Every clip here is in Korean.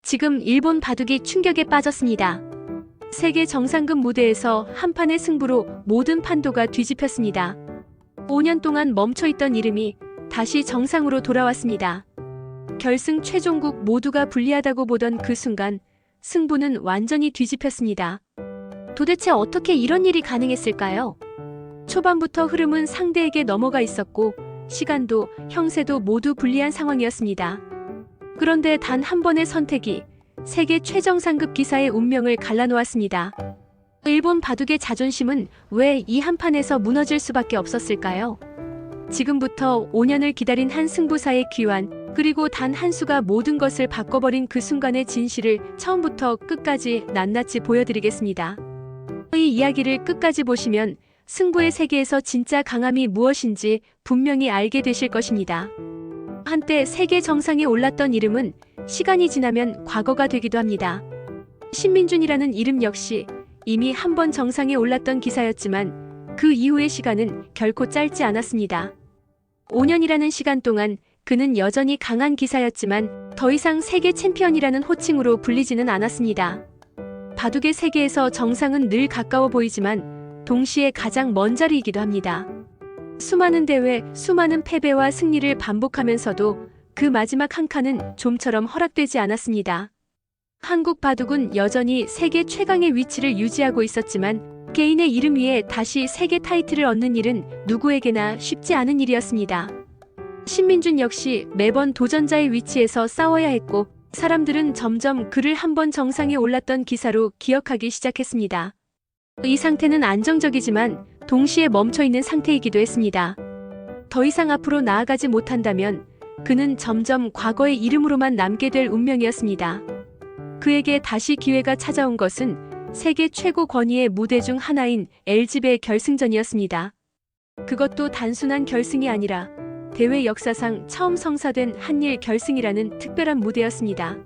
지금 일본 바둑이 충격에 빠졌습니다. 세계 정상급 무대에서 한판의 승부로 모든 판도가 뒤집혔습니다. 5년 동안 멈춰있던 이름이 다시 정상으로 돌아왔습니다. 결승 최종국 모두가 불리하다고 보던 그 순간 승부는 완전히 뒤집혔습니다. 도대체 어떻게 이런 일이 가능했을까요? 초반부터 흐름은 상대에게 넘어가 있었고 시간도 형세도 모두 불리한 상황이었습니다. 그런데 단 한 번의 선택이 세계 최정상급 기사의 운명을 갈라놓았습니다. 일본 바둑의 자존심은 왜 이 한 판에서 무너질 수밖에 없었을까요? 지금부터 5년을 기다린 한 승부사의 귀환, 그리고 단 한 수가 모든 것을 바꿔버린 그 순간의 진실을 처음부터 끝까지 낱낱이 보여드리겠습니다. 이 이야기를 끝까지 보시면 승부의 세계에서 진짜 강함이 무엇인지 분명히 알게 되실 것입니다. 한때 세계 정상에 올랐던 이름은 시간이 지나면 과거가 되기도 합니다. 신민준이라는 이름 역시 이미 한 번 정상에 올랐던 기사였지만 그 이후의 시간은 결코 짧지 않았습니다. 5년이라는 시간 동안 그는 여전히 강한 기사였지만 더 이상 세계 챔피언이라는 호칭으로 불리지는 않았습니다. 바둑의 세계에서 정상은 늘 가까워 보이지만 동시에 가장 먼 자리이기도 합니다. 수많은 대회, 수많은 패배와 승리를 반복하면서도 그 마지막 한 칸은 좀처럼 허락되지 않았습니다. 한국 바둑은 여전히 세계 최강의 위치를 유지하고 있었지만 개인의 이름 위에 다시 세계 타이틀을 얻는 일은 누구에게나 쉽지 않은 일이었습니다. 신민준 역시 매번 도전자의 위치에서 싸워야 했고 사람들은 점점 그를 한 번 정상에 올랐던 기사로 기억하기 시작했습니다. 이 상태는 안정적이지만 동시에 멈춰있는 상태이기도 했습니다. 더 이상 앞으로 나아가지 못한다면 그는 점점 과거의 이름으로만 남게 될 운명이었습니다. 그에게 다시 기회가 찾아온 것은 세계 최고 권위의 무대 중 하나인 LG배 결승전이었습니다. 그것도 단순한 결승이 아니라 대회 역사상 처음 성사된 한일 결승이라는 특별한 무대였습니다.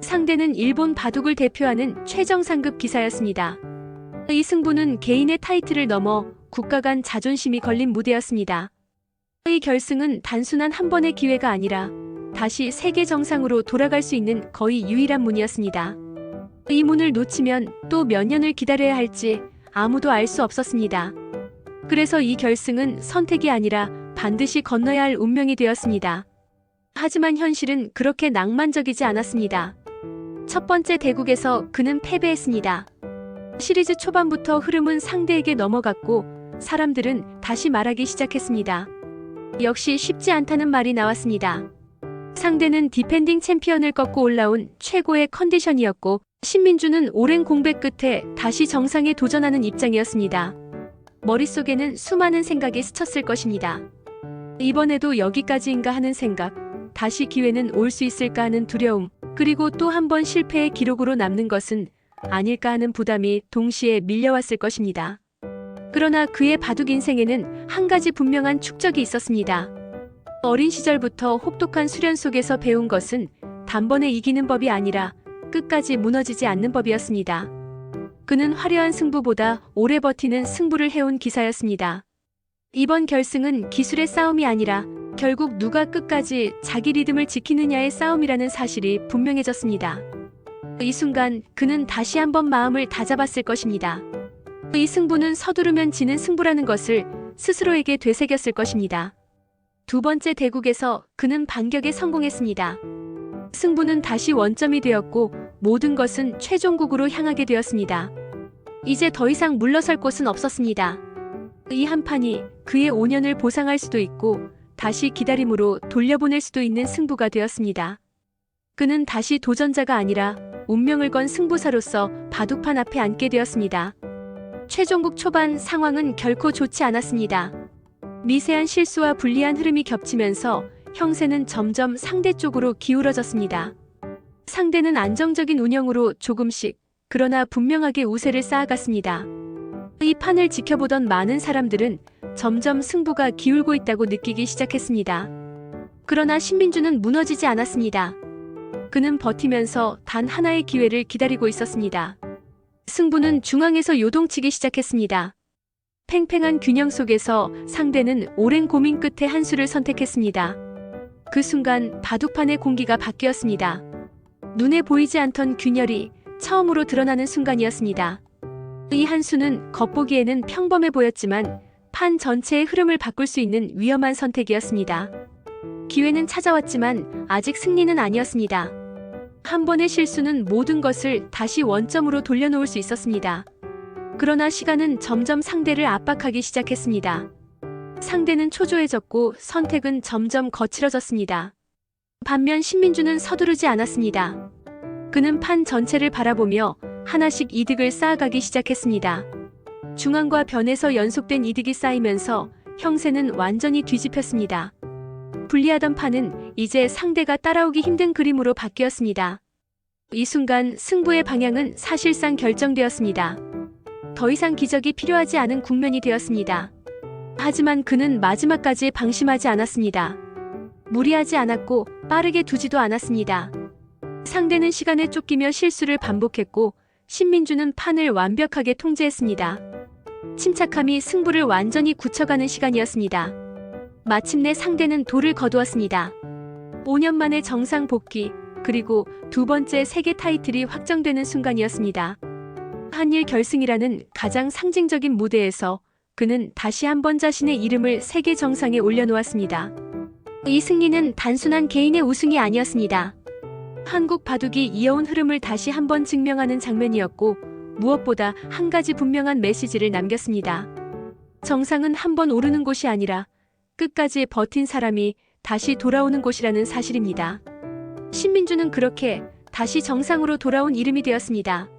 상대는 일본 바둑을 대표하는 최정상급 기사였습니다. 이 승부는 개인의 타이틀을 넘어 국가 간 자존심이 걸린 무대였습니다. 이 결승은 단순한 한 번의 기회가 아니라 다시 세계 정상으로 돌아갈 수 있는 거의 유일한 문이었습니다. 이 문을 놓치면 또 몇 년을 기다려야 할지 아무도 알 수 없었습니다. 그래서 이 결승은 선택이 아니라 반드시 건너야 할 운명이 되었습니다. 하지만 현실은 그렇게 낭만적이지 않았습니다. 첫 번째 대국에서 그는 패배했습니다. 시리즈 초반부터 흐름은 상대에게 넘어갔고 사람들은 다시 말하기 시작했습니다. 역시 쉽지 않다는 말이 나왔습니다. 상대는 디펜딩 챔피언을 꺾고 올라온 최고의 컨디션이었고 신민준은 오랜 공백 끝에 다시 정상에 도전하는 입장이었습니다. 머릿속에는 수많은 생각이 스쳤을 것입니다. 이번에도 여기까지인가 하는 생각, 다시 기회는 올 수 있을까 하는 두려움, 그리고 또 한 번 실패의 기록으로 남는 것은 아닐까 하는 부담이 동시에 밀려왔을 것입니다. 그러나 그의 바둑 인생에는 한 가지 분명한 축적이 있었습니다. 어린 시절부터 혹독한 수련 속에서 배운 것은 단번에 이기는 법이 아니라 끝까지 무너지지 않는 법이었습니다. 그는 화려한 승부보다 오래 버티는 승부를 해온 기사였습니다. 이번 결승은 기술의 싸움이 아니라 결국 누가 끝까지 자기 리듬을 지키느냐의 싸움이라는 사실이 분명해졌습니다. 이 순간 그는 다시 한번 마음을 다잡았을 것입니다. 이 승부는 서두르면 지는 승부라는 것을 스스로에게 되새겼을 것입니다. 두 번째 대국에서 그는 반격에 성공했습니다. 승부는 다시 원점이 되었고 모든 것은 최종국으로 향하게 되었습니다. 이제 더 이상 물러설 곳은 없었습니다. 이 한 판이 그의 5년을 보상할 수도 있고 다시 기다림으로 돌려보낼 수도 있는 승부가 되었습니다. 그는 다시 도전자가 아니라 운명을 건 승부사로서 바둑판 앞에 앉게 되었습니다. 최종국 초반 상황은 결코 좋지 않았습니다. 미세한 실수와 불리한 흐름이 겹치면서 형세는 점점 상대 쪽으로 기울어졌습니다. 상대는 안정적인 운영으로 조금씩, 그러나 분명하게 우세를 쌓아갔습니다. 이 판을 지켜보던 많은 사람들은 점점 승부가 기울고 있다고 느끼기 시작했습니다. 그러나 신민준은 무너지지 않았습니다. 그는 버티면서 단 하나의 기회를 기다리고 있었습니다. 승부는 중앙에서 요동치기 시작했습니다. 팽팽한 균형 속에서 상대는 오랜 고민 끝에 한 수를 선택했습니다. 그 순간 바둑판의 공기가 바뀌었습니다. 눈에 보이지 않던 균열이 처음으로 드러나는 순간이었습니다. 이 한 수는 겉보기에는 평범해 보였지만 판 전체의 흐름을 바꿀 수 있는 위험한 선택이었습니다. 기회는 찾아왔지만 아직 승리는 아니었습니다. 한 번의 실수는 모든 것을 다시 원점으로 돌려놓을 수 있었습니다. 그러나 시간은 점점 상대를 압박하기 시작했습니다. 상대는 초조해졌고 선택은 점점 거칠어졌습니다. 반면 신민주는 서두르지 않았습니다. 그는 판 전체를 바라보며 하나씩 이득을 쌓아가기 시작했습니다. 중앙과 변에서 연속된 이득이 쌓이면서 형세는 완전히 뒤집혔습니다. 불리하던 판은 이제 상대가 따라오기 힘든 그림으로 바뀌었습니다. 이 순간 승부의 방향은 사실상 결정되었습니다. 더 이상 기적이 필요하지 않은 국면이 되었습니다. 하지만 그는 마지막까지 방심하지 않았습니다. 무리하지 않았고 빠르게 두지도 않았습니다. 상대는 시간에 쫓기며 실수를 반복했고 신민주는 판을 완벽하게 통제했습니다. 침착함이 승부를 완전히 굳혀가는 시간이었습니다. 마침내 상대는 돌을 거두었습니다. 5년 만에 정상 복귀, 그리고 두 번째 세계 타이틀이 확정되는 순간이었습니다. 한일 결승이라는 가장 상징적인 무대에서 그는 다시 한번 자신의 이름을 세계 정상에 올려놓았습니다. 이 승리는 단순한 개인의 우승이 아니었습니다. 한국 바둑이 이어온 흐름을 다시 한번 증명하는 장면이었고 무엇보다 한 가지 분명한 메시지를 남겼습니다. 정상은 한번 오르는 곳이 아니라 끝까지 버틴 사람이 다시 돌아오는 곳이라는 사실입니다. 신민주는 그렇게 다시 정상으로 돌아온 이름이 되었습니다.